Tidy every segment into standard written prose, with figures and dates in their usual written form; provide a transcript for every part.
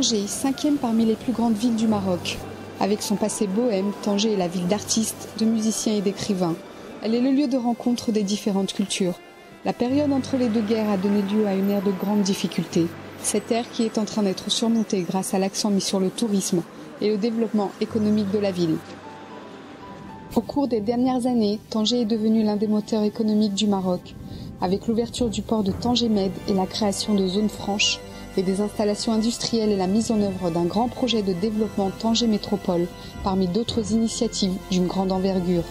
Tanger, 5e parmi les plus grandes villes du Maroc. Avec son passé bohème, Tanger est la ville d'artistes, de musiciens et d'écrivains. Elle est le lieu de rencontre des différentes cultures. La période entre les deux guerres a donné lieu à une ère de grandes difficultés. Cette ère qui est en train d'être surmontée grâce à l'accent mis sur le tourisme et le développement économique de la ville. Au cours des dernières années, Tanger est devenu l'un des moteurs économiques du Maroc. Avec l'ouverture du port de Tanger-Med et la création de zones franches, et des installations industrielles et la mise en œuvre d'un grand projet de développement Tanger Métropole, parmi d'autres initiatives d'une grande envergure.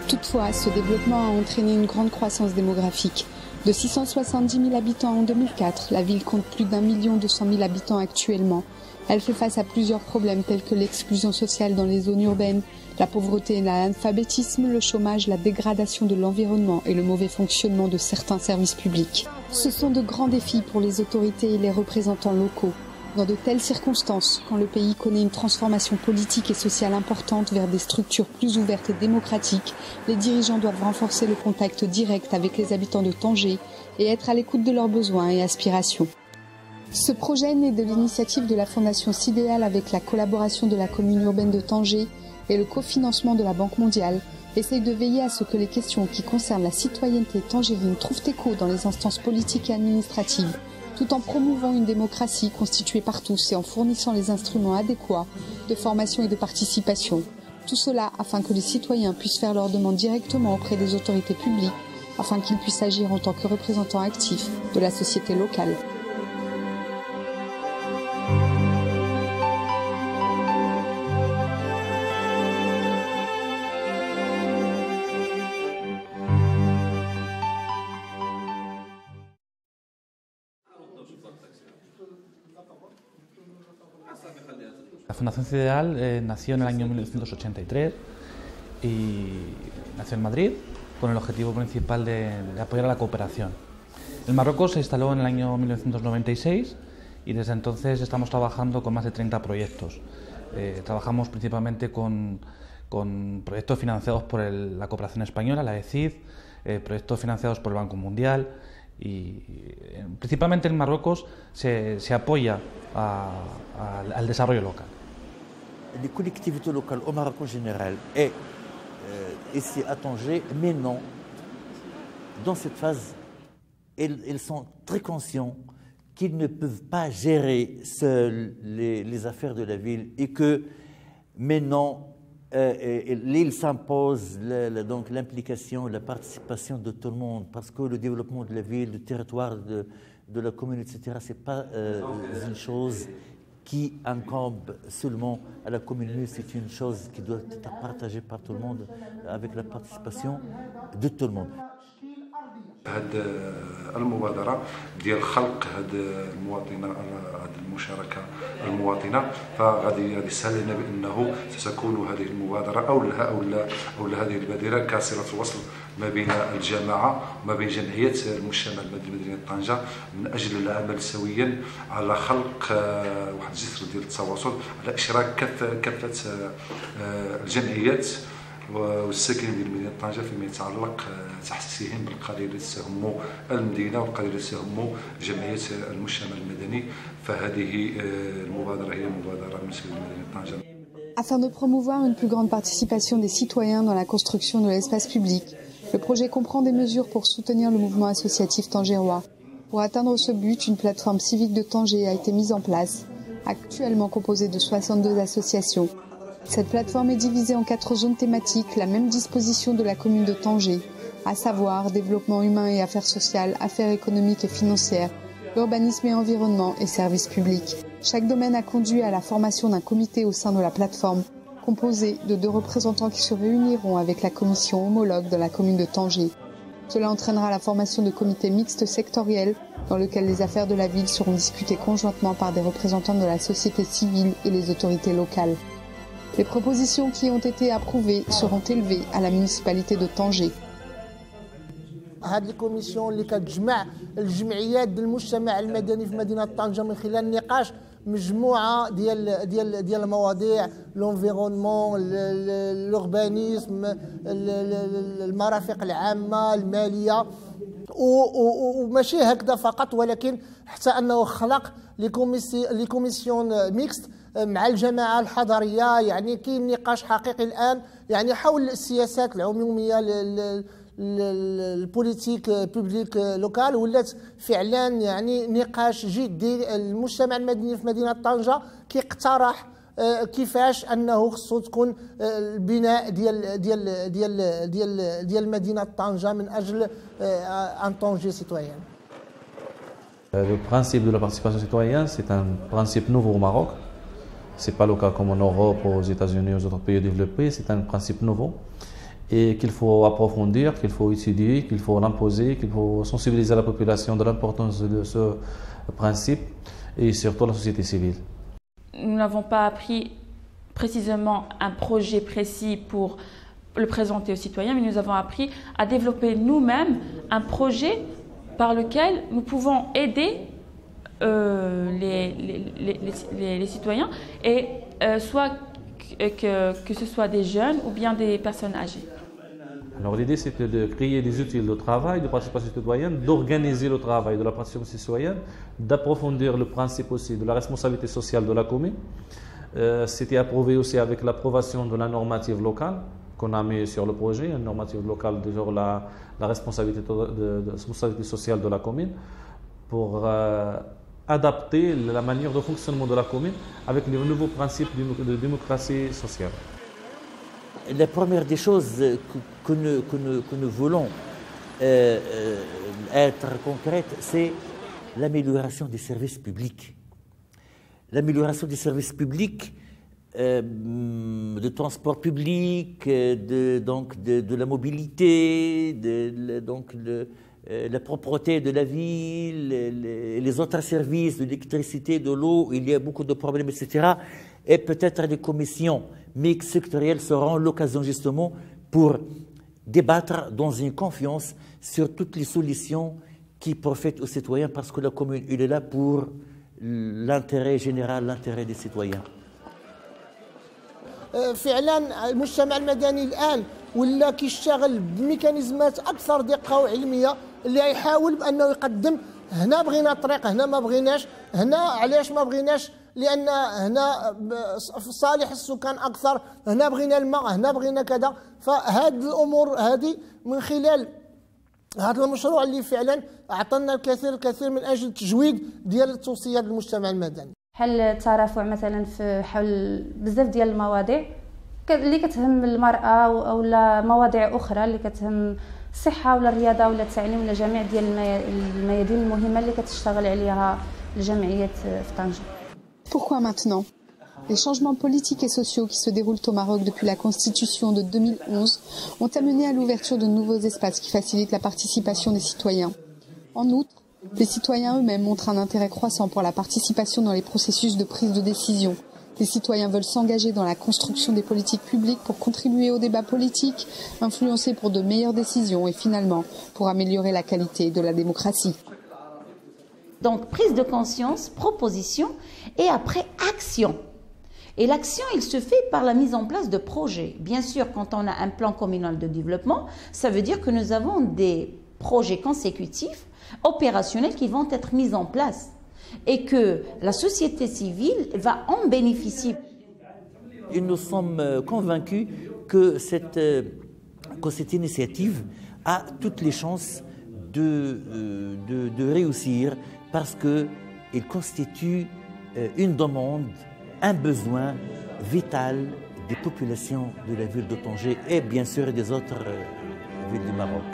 Toutefois, ce développement a entraîné une grande croissance démographique. De 670 000 habitants en 2004, la ville compte plus d'1 200 000 habitants actuellement. Elle fait face à plusieurs problèmes tels que l'exclusion sociale dans les zones urbaines, la pauvreté et l'analphabétisme, le chômage, la dégradation de l'environnement et le mauvais fonctionnement de certains services publics. Ce sont de grands défis pour les autorités et les représentants locaux. Dans de telles circonstances, quand le pays connaît une transformation politique et sociale importante vers des structures plus ouvertes et démocratiques, les dirigeants doivent renforcer le contact direct avec les habitants de Tanger et être à l'écoute de leurs besoins et aspirations. Ce projet naît de l'initiative de la Fondation Sidéal avec la collaboration de la commune urbaine de Tanger et le cofinancement de la Banque mondiale, essaye de veiller à ce que les questions qui concernent la citoyenneté tangérine trouvent écho dans les instances politiques et administratives, tout en promouvant une démocratie constituée par tous et en fournissant les instruments adéquats de formation et de participation. Tout cela afin que les citoyens puissent faire leurs demandes directement auprès des autorités publiques, afin qu'ils puissent agir en tant que représentants actifs de la société locale. La Fundación Sidéal nació en el año 1983 y nació en Madrid con el objetivo principal de apoyar a la cooperación. El Marruecos se instaló en el año 1996 y desde entonces estamos trabajando con más de 30 proyectos. Trabajamos principalmente con proyectos financiados por la cooperación española, la ECID, proyectos financiados por el Banco Mundial y principalmente en Marruecos se apoya al desarrollo local. Les collectivités locales au Maroc en général et ici à Tanger, mais non, dans cette phase, ils sont très conscients qu'ils ne peuvent pas gérer seuls les affaires de la ville et que maintenant, il s'impose donc l'implication, la participation de tout le monde parce que le développement de la ville, du territoire, de la commune, etc., ce n'est pas une chose qui incombe seulement à la commune, c'est une chose qui doit être partagée par tout le monde avec la participation de tout le monde. هذه المبادرة ديال خلق هذه المواطنة هذه المشاركة المواطنة فغادي يسهل لنا بأنه ستكون هذه المبادرة أو هذه البادرة كصلة الوصل ما بين الجماعة وما بين جمعية المجتمع المدني مدينة طنجة من أجل العمل سويا على خلق واحد الجسر ديال التواصل على إشراك كافة الجمعيات والساكنين ديال مدينة طنجة فيما يتعلق تحسيسهم بالقضايا اللي تهموا المدينة والقضايا اللي تهموا جمعية المجتمع المدني فهذه المبادرة هي مبادرة بالنسبة لمدينة طنجة. Afin de promouvoir une plus grande participation des citoyens dans la construction de l'espace public, le projet comprend des mesures pour soutenir le mouvement associatif tangérois. Pour atteindre ce but, une plateforme civique de Tanger a été mise en place, actuellement composée de 62 associations. Cette plateforme est divisée en 4 zones thématiques, la même disposition de la commune de Tanger, à savoir développement humain et affaires sociales, affaires économiques et financières, urbanisme et environnement et services publics. Chaque domaine a conduit à la formation d'un comité au sein de la plateforme, composé de 2 représentants qui se réuniront avec la commission homologue de la commune de Tanger. Cela entraînera la formation de comités mixtes sectoriels dans lesquels les affaires de la ville seront discutées conjointement par des représentants de la société civile et les autorités locales. Les propositions qui ont été approuvées seront élevées à la municipalité de Tanger. هذه الكوميسيون اللي كتجمع الجمعيات ديال المجتمع المدني في مدينه طنجه من خلال نقاش مجموعه ديال المواضيع لونفيرونمون الوربانيزم المرافق العامه الماليه وماشي هكذا فقط، ولكن حتى انه خلق لي كوميسيون ميكست مع الجماعه الحضريه. يعني كاين نقاش حقيقي الان يعني حول السياسات العموميه البوليتيك بوبليك لوكال، ولات فعلا يعني نقاش جدي. المجتمع المدني في مدينه طنجه كيقترح كيفاش انه خصو تكون البناء ديال مدينه طنجه من اجل ان طنجي سيتويان. Le principe de la participation citoyenne, c'est un principe nouveau au Maroc. Ce n'est pas le cas comme en Europe, aux États-Unis, aux autres pays développés. C'est un principe nouveau et qu'il faut approfondir, qu'il faut étudier, qu'il faut l'imposer, qu'il faut sensibiliser la population de l'importance de ce principe et surtout la société civile. Nous n'avons pas appris précisément un projet précis pour le présenter aux citoyens, mais nous avons appris à développer nous-mêmes un projet par lequel nous pouvons aider les citoyens, et soit que ce soit des jeunes ou bien des personnes âgées. Alors l'idée c'était de créer des outils de travail, de participation citoyenne, d'organiser le travail de la participation citoyenne, d'approfondir le principe aussi de la responsabilité sociale de la commune. C'était approuvé aussi avec l'approbation de la normative locale qu'on a mis sur le projet, une normative locale sur la responsabilité sociale de la commune, pour adapter la manière de fonctionnement de la commune avec les nouveaux principes de démocratie sociale. La première des choses que nous voulons être concrètes, c'est l'amélioration des services publics. L'amélioration des services publics, de transport public, de la mobilité, la propreté de la ville, les autres services, de l'électricité, de l'eau. Il y a beaucoup de problèmes, etc. Et peut-être les commissions mixtes sectorielles seront l'occasion justement pour débattre dans une confiance sur toutes les solutions qui profitent aux citoyens, parce que la commune, elle est là pour l'intérêt général, l'intérêt des citoyens. فعلا المجتمع المدني الان ولا كيشتغل بميكانيزمات اكثر دقه وعلميه اللي يحاول بانه يقدم هنا بغينا طريق، هنا ما بغيناش، هنا علاش ما بغيناش، لان هنا صالح السكان اكثر، هنا بغينا الماء، هنا بغينا كذا. فهاد الامور هذه من خلال هذا المشروع اللي فعلا اعطانا الكثير من اجل التجويد ديال التوصيات للمجتمع المدني. حل الترافع مثلا في حول بزاف ديال المواضيع اللي كتهم المراه اولا مواضيع اخرى اللي كتهم الصحه ولا الرياضه ولا التعليم ولا جميع ديال الميادين المهمه اللي كتشتغل عليها الجمعيات في طنجة. Pourquoi maintenant? Les changements politiques et sociaux qui se déroulent au Maroc depuis la Constitution de 2011 ont amené à l'ouverture de nouveaux espaces qui facilitent la participation des citoyens. En outre, les citoyens eux-mêmes montrent un intérêt croissant pour la participation dans les processus de prise de décision. Les citoyens veulent s'engager dans la construction des politiques publiques pour contribuer au débat politique, influencer pour de meilleures décisions et finalement pour améliorer la qualité de la démocratie. Donc prise de conscience, proposition et après action. Et l'action, il se fait par la mise en place de projets. Bien sûr, quand on a un plan communal de développement, ça veut dire que nous avons des projets consécutifs, opérationnels qui vont être mis en place et que la société civile va en bénéficier. Et nous sommes convaincus que cette initiative a toutes les chances de réussir, parce qu'elle constitue une demande, un besoin vital des populations de la ville de Tanger et bien sûr des autres villes du Maroc.